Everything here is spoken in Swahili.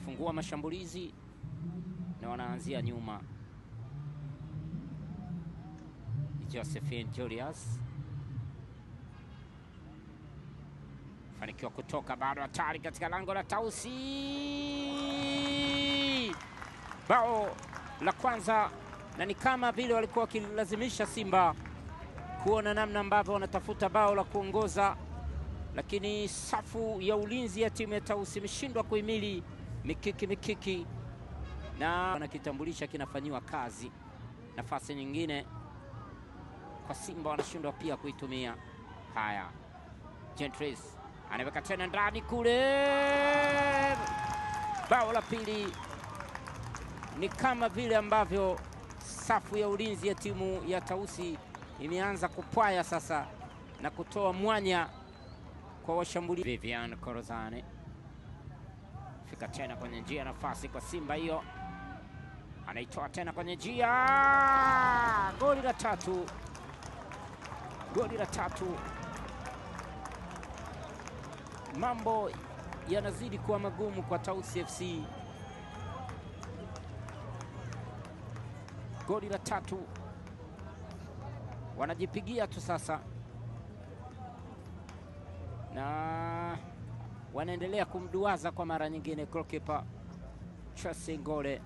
wanafungua mashambulizi na wanaanzia nyuma. Josephine Julius fanikiwa kutoka, bado hatari katika lango la Tausi. Bao la kwanza, na ni kama vile walikuwa wakilazimisha Simba kuona namna ambavyo wanatafuta bao la kuongoza, lakini safu ya ulinzi ya timu ya Tausi imeshindwa kuhimili mikiki na kitambulisha kinafanyiwa kazi. Nafasi nyingine kwa Simba wanashindwa pia kuitumia. Haya, Gentries anaweka tena ndani kule, bao la pili. Ni kama vile ambavyo safu ya ulinzi ya timu ya Tausi imeanza kupwaya sasa na kutoa mwanya kwa washambuliaji. Vivian Korozane fika tena kwenye njia, nafasi kwa Simba hiyo, anaitoa tena kwenye njia, goli la tatu. Goli la tatu. Mambo yanazidi kuwa magumu kwa Tausi FC. Goli la tatu wanajipigia tu sasa, na wanaendelea kumduaza kwa mara nyingine goalkeeper Chelsea Ngole.